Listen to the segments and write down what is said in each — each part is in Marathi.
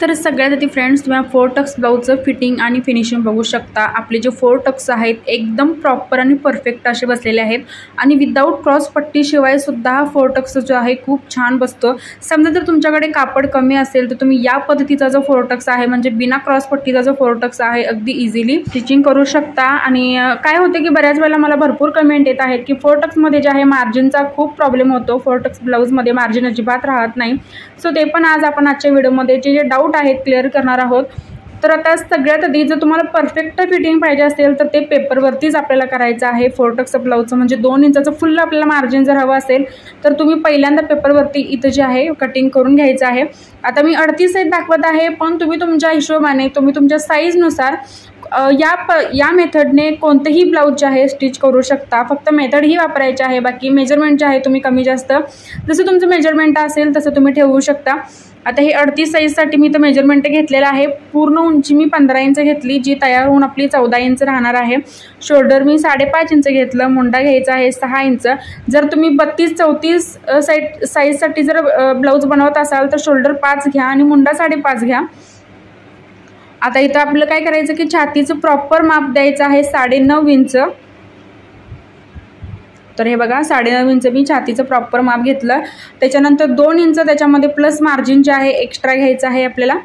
तर सगळ्यात आधी फ्रेंड्स तुम्ही फोर टक्स ब्लाऊजचं फिटिंग आणि फिनिशिंग बघू शकता। आपले जे फोर टक्स आहेत एकदम प्रॉपर आणि परफेक्ट असे बसलेले आहेत आणि विदाऊट क्रॉस पट्टी शिवाय सुद्धा हा फोर टक्स जो आहे खूप छान बसतो। समजा जर तुमच्याकडे कापड कमी असेल तर तुम्ही या पद्धतीचा जो फोर टक्स आहे म्हणजे बिना क्रॉस पट्टीचा जो फोर टक्स आहे अगदी इझिली स्टिचिंग करू शकता। आणि काय होतं की बऱ्याच वेळेला मला भरपूर कमेंट येत आहेत की फोर टक्स मध्ये जे आहे मार्जिनचा खूप प्रॉब्लेम होतो, फोर टक्स ब्लाऊज मध्ये मार्जिन अजिबात राहत नाही। सो ते पण आज आपण आजच्या व्हिडिओमध्ये जे डाऊट आहेत क्लिअर करणार आहोत। तर आता सगळ्यात आधी जर तुम्हाला परफेक्ट फिटिंग पाहिजे असेल तर ते पेपरवरतीच आपल्याला करायचं आहे। फोर टक्स ब्लाऊजचं म्हणजे 2 इंचाचं फुल आपल्याला मार्जिन जर हवं असेल तर तुम्ही पहिल्यांदा पेपरवरती इथं जे आहे कटिंग करून घ्यायचं आहे। आता मी 38 साईज दाखवत आहे, पण तुम्ही तुमच्या हिशोबाने तुम्ही तुमच्या साईजनुसार या मेथडने कोणतेही ब्लाऊज जे आहे स्टिच करू शकता। फक्त मेथड ही वापरायची आहे, बाकी मेजरमेंट जे आहे तुम्ही कमी जास्त जसं तुमचं मेजरमेंट असेल तसं तुम्ही ठेवू शकता। आता हे 38 साईजसाठी मी तर मेजरमेंट घेतलेलं आहे। पूर्ण उंची मी 15 इंच घेतली, जी तयार होऊन आपली 14 इंच राहणार आहे। शोल्डर मी 5.5 इंच घेतलं, मुंडा घ्यायचा आहे 6 इंच। जर तुम्ही 32-34 साईजसाठी जर ब्लाऊज बनवत असाल तर शोल्डर 5 घ्या आणि मुंडा 5.5 घ्या। आता इथं आपलं काय करायचं की छातीचं प्रॉपर माप द्यायचं आहे 9.5 इंच। तर हे बघा 9.5 इंच मी छातीचं प्रॉपर माप घेतलं। त्याच्यानंतर 2 इंच त्याच्यामध्ये प्लस मार्जिन जे आहे एक्स्ट्रा घ्यायचं आहे आपल्याला।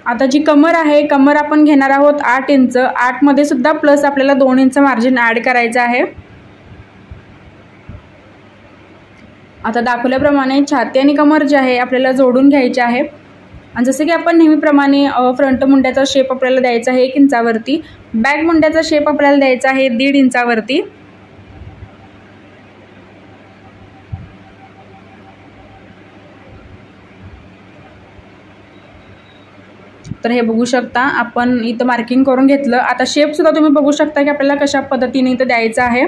आता जी कमर आहे, कमर आपण घेणार आहोत 8 इंच। 8 मध्ये सुद्धा प्लस आपल्याला 2 इंच मार्जिन ॲड करायचं आहे। आता दाखवल्याप्रमाणे छाती आणि कमर जे आहे आपल्याला जोडून घ्यायचे आहे। आणि जसे की आपण नेहमीप्रमाणे फ्रंट मुंड्याचा शेप आपल्याला द्यायचा आहे 1 इंचावरती, बॅक मुंड्याचा शेप आपल्याला द्यायचा आहे 1.5 इंचावरती। तर हे बघू शकता आपण इथं मार्किंग करून घेतलं। आता शेप सुद्धा तुम्ही बघू शकता की आपल्याला कशा पद्धतीने इथं द्यायचं आहे।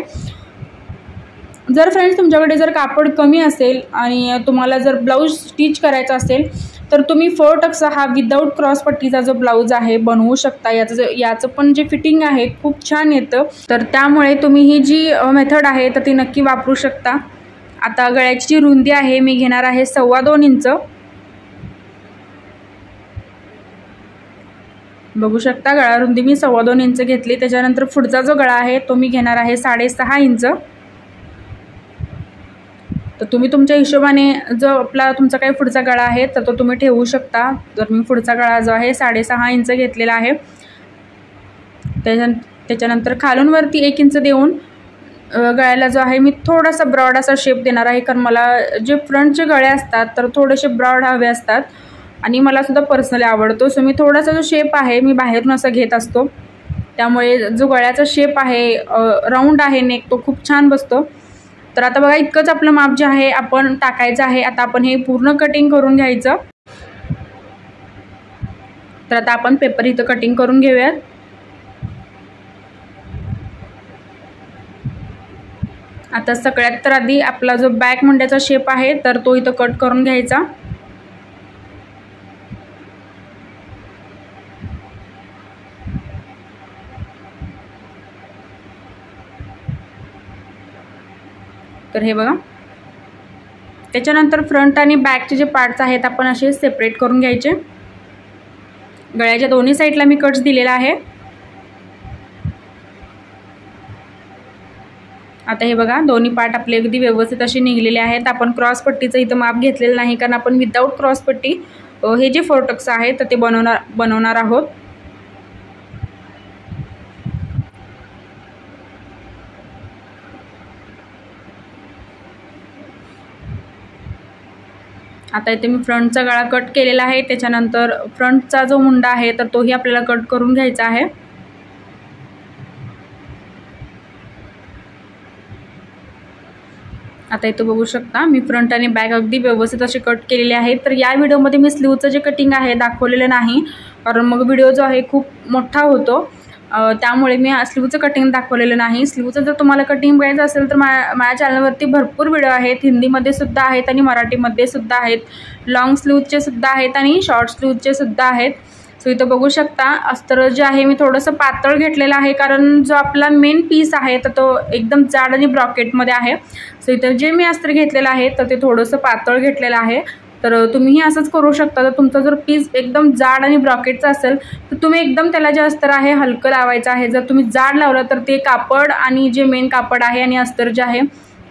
जर फ्रेंड्स तुमच्याकडे जर कापड कमी असेल आणि तुम्हाला जर ब्लाऊज स्टिच करायचा असेल तर तुम्ही फोर टक्स हा विदाऊट क्रॉस पट्टीचा जो ब्लाऊज आहे बनवू शकता। याचं पण जे फिटिंग आहे खूप छान येतं, तर त्यामुळे तुम्ही ही जी मेथड आहे तर ती नक्की वापरू शकता। आता गळ्याची जी रुंदी आहे मी घेणार आहे 2.25 इंच। बघू शकता गळा रुंदी मी 2.25 इंच घेतली। त्याच्यानंतर पुढचा जो गळा आहे तो मी घेणार आहे 6.5 इंच। तर तुम्ही तुमच्या हिशोबाने जो तुमचा काही पुढचा गळा आहे तर तो तुम्ही ठेवू शकता। तर मी पुढचा गळा जो आहे 6.5 इंच घेतलेला आहे। त्याच्यानंतर खालून वरती 1 इंच देऊन गळ्याला जो आहे मी थोडासा ब्रॉड असा शेप देणार आहे, कारण मला जे फ्रंटचे गळे असतात तर थोडेसे ब्रॉड हवे असतात आणि मला सुद्धा पर्सनली आवडतो। सो मी थोडासा जो शेप आहे मी बाहेरून असा घेत असतो, त्यामुळे जो गळ्याचा शेप आहे राऊंड आहे नेक तो खूप छान बसतो। तर आता बघा इतकंच आपलं माप जे आहे आपण टाकायचं आहे। आता आपण हे पूर्ण कटिंग करून घ्यायचं। तर आता आपण पेपर इथं कटिंग करून घेऊयात। आता सगळ्यात तर आधी आपला जो बॅक मुंड्याचा शेप आहे तर तो इथं कट करून घ्यायचा। तर हे बघा, त्याच्यानंतर फ्रंट आणि बॅकचे जे पार्ट्स आहेत आपण असे सेपरेट करून घ्यायचे। गळ्याच्या दोन्ही साईडला मी कट्स दिलेला आहे। आता हे बघा दोन्ही पार्ट आपले अगदी व्यवस्थित असे निघलेले आहेत। आपण क्रॉस पट्टीचं इथं माप घेतलेलं नाही, कारण आपण विदाऊट क्रॉस पट्टी हे जे फोर टक्स आहे तर ते बनवणार आहोत। आता इथे मी फ्रंटचा गळा कट केलेला आहे। त्याच्यानंतर फ्रंटचा जो मुंडा आहे तर तोही आपल्याला कट करून घ्यायचा आहे। आता इथे बघू शकता मी फ्रंट आणि बॅक अगदी व्यवस्थित असे कट केलेले आहेत। तर या व्हिडिओमध्ये मी स्लीवचं जे कटिंग आहे दाखवलेलं नाही, कारण मग व्हिडिओ जो आहे खूप मोठा होतो, त्यामुळे मी स्लीवचं कटिंग दाखवलेलं नाही। स्लीवचं जर तुम्हाला कटिंग बघायचं असेल तर माझ्या चॅनलवरती भरपूर व्हिडिओ आहेत, हिंदीमध्ये सुद्धा आहेत आणि मराठीमध्ये सुद्धा आहेत। लॉंग स्लीवचे सुद्धा आहेत आणि शॉर्ट स्लीवचे सुद्धा आहेत। सो इथं बघू शकता अस्तर जे आहे मी थोडंसं पातळ घेतलेलं आहे, कारण जो आपला मेन पीस आहे तर तो एकदम जाड आणि ब्रॉकेटमध्ये आहे। सो इथं जे मी अस्तर घेतलेलं आहे तर ते थोडंसं पातळ घेतलेलं आहे। तर तुम्हीही असंच करू शकता। तर तुमचा जर पीस एकदम जाड आणि ब्रॉकेटचा असेल तर तुम्ही एकदम त्याला जे अस्तर आहे हलकं लावायचं आहे। जर तुम्ही जाड लावलं तर ते कापड आणि जे मेन कापड आहे आणि अस्तर जे आहे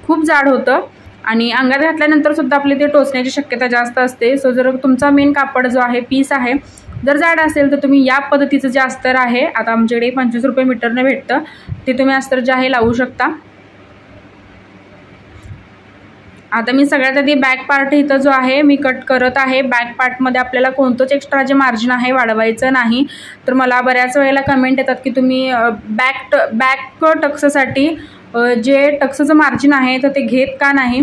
खूप जाड होतं आणि अंगात घातल्यानंतर सुद्धा आपले ते टोचण्याची शक्यता जास्त असते। सो जर तुमचा मेन कापड जो आहे पीस आहे जर जाड असेल तर तुम्ही या पद्धतीचं जे अस्तर आहे, आता आमच्याकडे 25 रुपये मीटरने भेटतं, ते तुम्ही अस्तर जे आहे लावू शकता। आता मी सगळ्यात आधी बॅक पार्ट इथं जो आहे मी कट करत आहे। बॅक पार्टमध्ये आपल्याला कोणतंच एक्स्ट्रा जे मार्जिन आहे वाढवायचं नाही। तर मला बऱ्याच वेळेला कमेंट येतात की तुम्ही बॅक टक्ससाठी जे टक्सचं मार्जिन आहे तर ते घेत का नाही,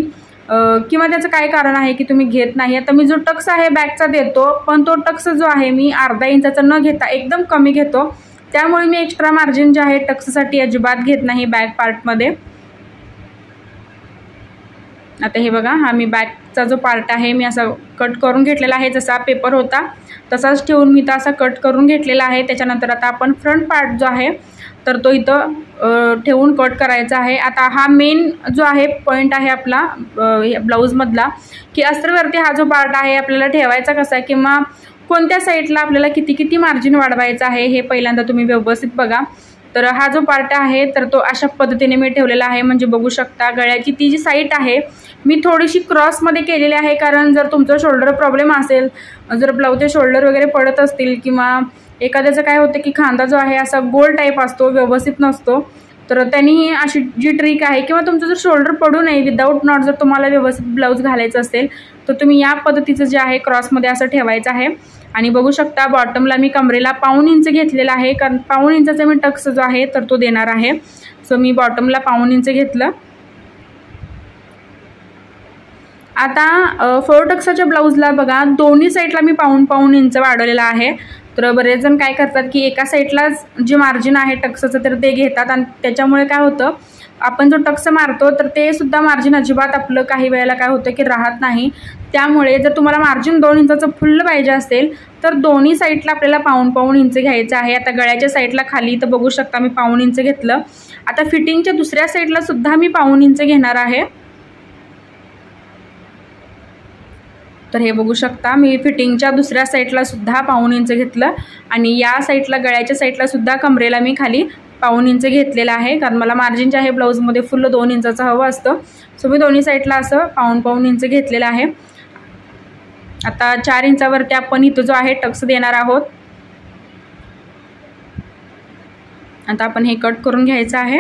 किंवा त्याचं काय कारण आहे की तुम्ही घेत नाही। आता मी जो टक्स आहे बॅकचा देतो, पण तो टक्स जो आहे मी अर्धा इंचाचा न घेता एकदम कमी घेतो, त्यामुळे मी एक्स्ट्रा मार्जिन जे आहे टक्ससाठी अजिबात घेत नाही बॅक पार्टमध्ये। आता हे बघा, हा मी बॅकचा जो पार्ट आहे मी असा कट करून घेतलेला आहे, जसा पेपर होता तसाच ठेवून मी असा कट करून घेतलेला आहे। त्याच्यानंतर आता आपण फ्रंट पार्ट जो आहे तर तो इथं ठेवून कट करायचा आहे। आता हा मेन जो आहे पॉईंट आहे आपला ब्लाऊजमधला, की अस्तरवरती हा जो पार्ट आहे आपल्याला ठेवायचा कसा किंवा कोणत्या साईडला आपल्याला किती मार्जिन वाढवायचं आहे हे पहिल्यांदा तुम्ही व्यवस्थित बघा। तर हा जो पार्ट आहे तर तो अशा पद्धतीने मी ठेवलेला आहे, म्हणजे बघू शकता गळ्याची ती जी साईड आहे मी थोडीशी क्रॉसमध्ये केलेली आहे, कारण जर तुमचं शोल्डर प्रॉब्लेम असेल, जर ब्लाऊजचे शोल्डर वगैरे पडत असतील किंवा एखाद्याचं काय होतं की खांदा जो आहे असा गोल टाईप असतो, व्यवस्थित नसतो, तर त्यांनी अशी जी ट्रिक आहे, किंवा तुमचं जर शोल्डर पडू नये विदाऊट नॉट जर तुम्हाला व्यवस्थित ब्लाऊज घालायचं असेल तर तुम्ही या पद्धतीचं जे आहे क्रॉसमध्ये असं ठेवायचं आहे। आणि बघू शकता बॉटमला मी कमरेला 1.5 इंच घेतलेला आहे, कारण 1.5 इंचाचा मी टक्स जो आहे तर तो देणार आहे। सो मी बॉटमला 1.5 इंच घेतलं। आता 4 टक्साच्या ब्लाऊजला बघा दोन्ही साईडला मी 1.5 इंच वाढवलेला आहे। तर बरेच जण काय करतात की एका साईडलाच जे मार्जिन आहे टक्सचं तर ते घेतात, आणि त्याच्यामुळे काय होतं आपण जो टक्स मारतो तर ते सुद्धा मार्जिन अजिबात आपलं काही वेळेला काय होतं की राहत नाही। त्यामुळे जर तुम्हाला मार्जिन 2 इंचाचं फुल्ल पाहिजे असेल तर दोन्ही साईडला आपल्याला 1.5 इंच घ्यायचं आहे। आता गळ्याच्या साईडला खाली तर बघू शकता मी 1.5 इंच घेतलं। आता फिटिंगच्या दुसऱ्या साईडला सुद्धा मी 1.5 इंच घेणार आहे। तर हे बघू शकता मी फिटिंगच्या दुसऱ्या साईडला सुद्धा 1.5 इंच घेतलं, आणि या साईडला गळ्याच्या साईडला सुद्धा कमरेला मी खाली 1.5 इंच घेतलेला आहे, कारण मला मार्जिन जे आहे ब्लाऊजमध्ये फुल 2 इंचाचं हवं असतं। सो मी दोन्ही साईडला असं 1.5 इंच घेतलेलं आहे। आता 4 इंचावरती आपण इथं जो आहे टक्स देणार आहोत। आता आपण हे कट करून घ्यायचं आहे।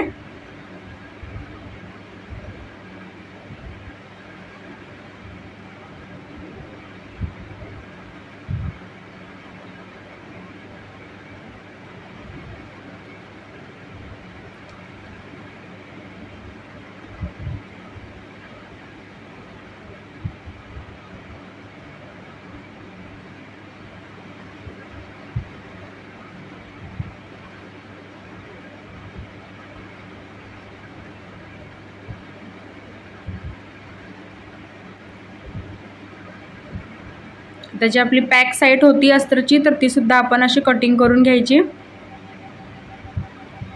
त्याची आपली पॅक साईड होती अस्तरची तर ती सुद्धा आपण अशी कटिंग करून घ्यायची।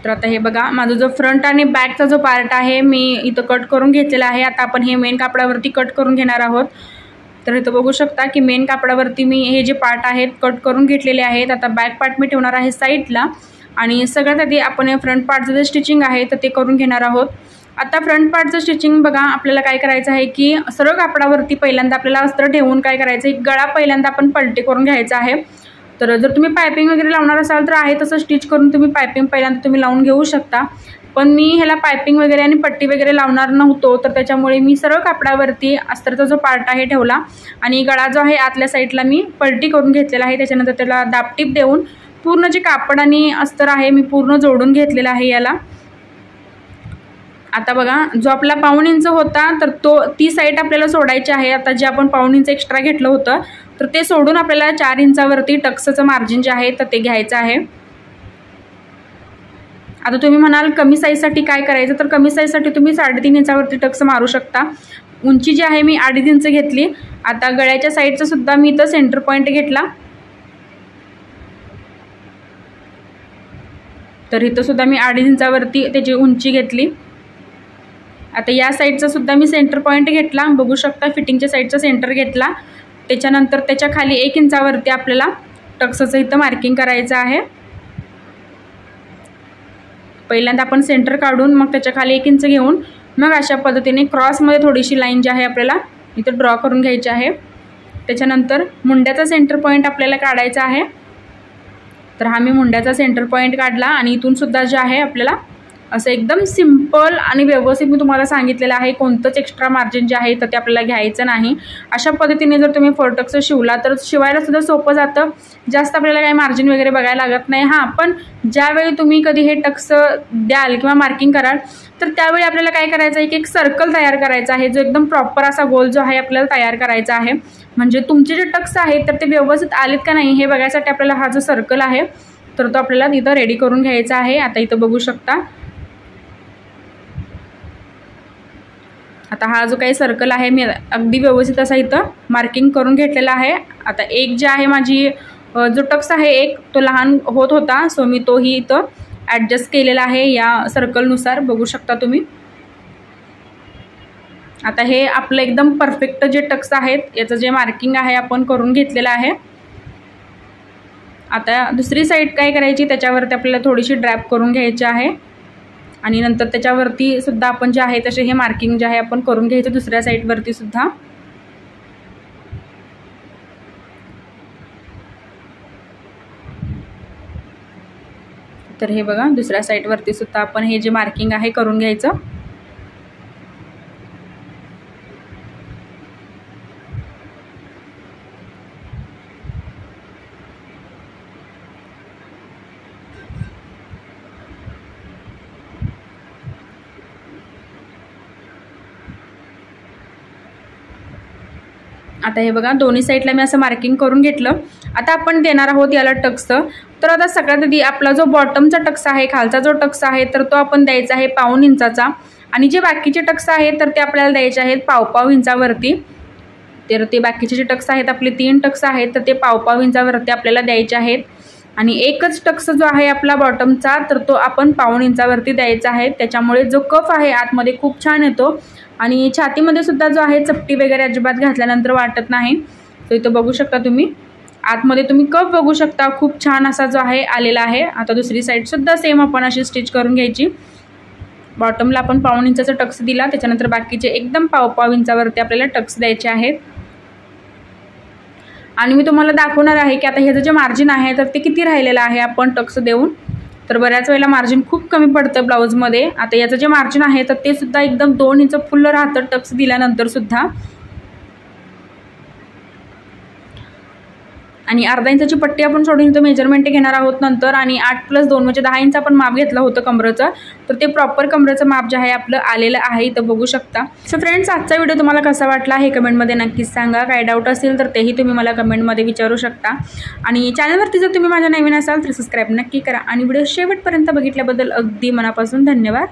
तर आता हे बघा माझा जो फ्रंट आणि बॅकचा जो पार्ट आहे मी इथं कट करून घेतलेला आहे। आता आपण हे मेन कापडावरती कट करून घेणार आहोत। तर इथं बघू शकता की मेन कापडावरती मी हे जे पार्ट आहेत कट करून घेतलेले आहेत। आता बॅक पार्ट मी ठेवणार आहे साईडला, आणि सगळ्यात आधी आपण हे फ्रंट पार्टचं जे स्टिचिंग आहे तर ते करून घेणार आहोत। आता फ्रंट पार्टचं स्टिचिंग बघा आपल्याला काय करायचं आहे की सरळ कापडावरती पहिल्यांदा आपल्याला अस्तर ठेवून काय करायचं आहे, गळा पहिल्यांदा आपण पलटी करून घ्यायचा आहे। तर जर तुम्ही पायपिंग वगैरे लावणार असाल तर आहे तसं स्टिच करून तुम्ही पायपिंग पहिल्यांदा तुम्ही लावून घेऊ शकता, पण मी ह्याला पायपिंग वगैरे आणि पट्टी वगैरे लावणार नव्हतो, तर त्याच्यामुळे मी सरळ कापडावरती अस्तरचा जो पार्ट आहे ठेवला, आणि गळा जो आहे आतल्या साईडला मी पलटी करून घेतलेला आहे। त्याच्यानंतर त्याला दाबटीप देऊन पूर्ण जे कापड आणि अस्तर आहे मी पूर्ण जोडून घेतलेला आहे याला। आता बघा जो आपला 1.5 इंच होता तर ती साईड आपल्याला सोडायची आहे। आता जे आपण 1.5 इंच एक्स्ट्रा घेतलं होतं तर ते सोडून आपल्याला 4 इंचावरती टक्सचं मार्जिन जे आहे तर ते घ्यायचं आहे। आता तुम्ही म्हणाल कमी साईजसाठी काय करायचं, तर कमी साईजसाठी तुम्ही 3.5 इंचावरती टक्स मारू शकता। उंची जी आहे मी 2.5 इंच घेतली। आता गळ्याच्या साईडचा सुद्धा मी इथं सेंटर पॉईंट घेतला, तर इथं सुद्धा मी 2.5 इंचावरती त्याची उंची घेतली। आता या साईडचा सुद्धा मी सेंटर पॉईंट घेतला, बघू शकता फिटिंगच्या साईडचा सेंटर घेतला. त्याच्यानंतर त्याच्या खाली 1 इंचावरती आपल्याला टक्सचं इथं मार्किंग करायचं आहे. पहिल्यांदा आपण सेंटर काढून मग त्याच्या खाली 1 इंच घेऊन मग अशा पद्धतीने क्रॉसमध्ये थोडीशी लाईन जी आहे आपल्याला इथं ड्रॉ करून घ्यायची आहे. त्याच्यानंतर मुंड्याचा सेंटर पॉईंट आपल्याला काढायचा आहे. तर हा मी मुंड्याचा सेंटर पॉईंट काढला आणि इथून सुद्धा जे आहे आपल्याला असं एकदम सिंपल आणि व्यवस्थित मी तुम्हाला सांगितलेलं आहे, कोणतंच एक्स्ट्रा मार्जिन जे आहे तर ते आपल्याला घ्यायचं नाही. अशा पद्धतीने जर तुम्ही फोर टक्स शिवला तर शिवायला सुद्धा सोपं जातं, जास्त आपल्याला काही मार्जिन वगैरे बघायला लागत नाही. हां, पण ज्यावेळी तुम्ही कधी हे टक्स द्याल किंवा मार्किंग कराल तर त्यावेळी आपल्याला काय करायचं आहे की एक सर्कल तयार करायचा आहे, जो एकदम प्रॉपर असा गोल जो आहे आपल्याला तयार करायचा आहे. म्हणजे तुमचे जे टक्स आहेत तर ते व्यवस्थित आलेत का नाही हे बघायसाठी आपल्याला हा जो सर्कल आहे तर तो आपल्याला इथं रेडी करून घ्यायचा आहे. आता इथं बघू शकता, आता हा जो काही सर्कल आहे मी अगदी व्यवस्थित असा इथं मार्किंग करून घेतलेला आहे. आता एक जे आहे माझी जो टक्स आहे एक तो लहान होत होता, सो मी तोही इथं ॲडजस्ट केलेला आहे या सर्कलनुसार, बघू शकता तुम्ही. आता हे आपलं एकदम परफेक्ट जे टक्स आहेत याचं जे मार्किंग आहे आपण करून घेतलेलं आहे. आता दुसरी साईड काय करायची, त्याच्यावरती आपल्याला थोडीशी ड्रॅप करून घ्यायची आहे आणि नंतर त्याच्यावरती सुद्धा आपण जे आहे तसे हे मार्किंग जे आहे आपण करून घ्यायचं दुसऱ्या साईडवरती सुद्धा. तर हे बघा दुसऱ्या साईडवरती सुद्धा आपण हे जे मार्किंग आहे करून घ्यायचं. आता हे बघा दोन्ही साईडला मी असं मार्किंग करून घेतलं. आता आपण देणार आहोत याला टक्स. तर आता सगळ्यात आधी आपला जो बॉटमचा टक्स आहे, खालचा जो टक्स आहे तर तो आपण द्यायचा आहे 1.25 इंचाचा आणि जे बाकीचे टक्स आहेत तर ते आपल्याला द्यायचे आहेत 1.25 इंचावरती. तर ते बाकीचे जे टक्स आहेत आपले 3 टक्स आहेत तर ते 1.25 इंचावरती आपल्याला द्यायचे आहेत आणि एकच टक्स जो आहे आपला बॉटमचा तर तो आपण 1.25 इंचावरती द्यायचा आहे. त्याच्यामुळे जो कफ आहे आतमध्ये खूप छान येतो आणि छातीमध्ये सुद्धा जो आहे चपटी वगैरे अजिबात घातल्यानंतर वाटत नाही. तर इथं बघू शकता तुम्ही आतमध्ये तुम्ही कप बघू शकता, खूप छान असा जो आहे आलेला आहे. आता दुसरी साईडसुद्धा सेम आपण अशी स्टिच करून घ्यायची. बॉटमला आपण 1.25 इंचाचा टक्स दिला, त्याच्यानंतर बाकीचे एकदम 1.25 इंचावरती आपल्याला टक्स द्यायचे आहेत. आणि मी तुम्हाला दाखवणार आहे की आता ह्याचं जे मार्जिन आहे तर ते किती राहिलेलं आहे आपण टक्स देऊन. तर बऱ्याच वेळेला मार्जिन खूप कमी पडतं ब्लाऊजमध्ये. आता याचं जे मार्जिन आहे तर ते सुद्धा एकदम 2 इंच फुल राहतं टक्स दिल्यानंतर सुद्धा. आणि अर्धा इंचाची पट्टी आपण सोडून इथं मेजरमेंट घेणार आहोत नंतर. आणि 8+2 म्हणजे 10 इंच आपण माप घेतलं होतं कमरेचं, तर ते प्रॉपर कमरेचं माप जे आहे आपलं आलेलं आहे इथं बघू शकता. सो फ्रेंड्स, आजचा व्हिडिओ तुम्हाला कसा वाटला हे कमेंटमध्ये नक्कीच सांगा. काय डाऊट असेल तर तेही तुम्ही मला कमेंटमध्ये विचारू शकता. आणि चॅनलवरती जर तुम्ही माझ्या नवीन असाल तर सबस्क्राईब नक्की करा. आणि व्हिडिओ शेवटपर्यंत बघितल्याबद्दल अगदी मनापासून धन्यवाद.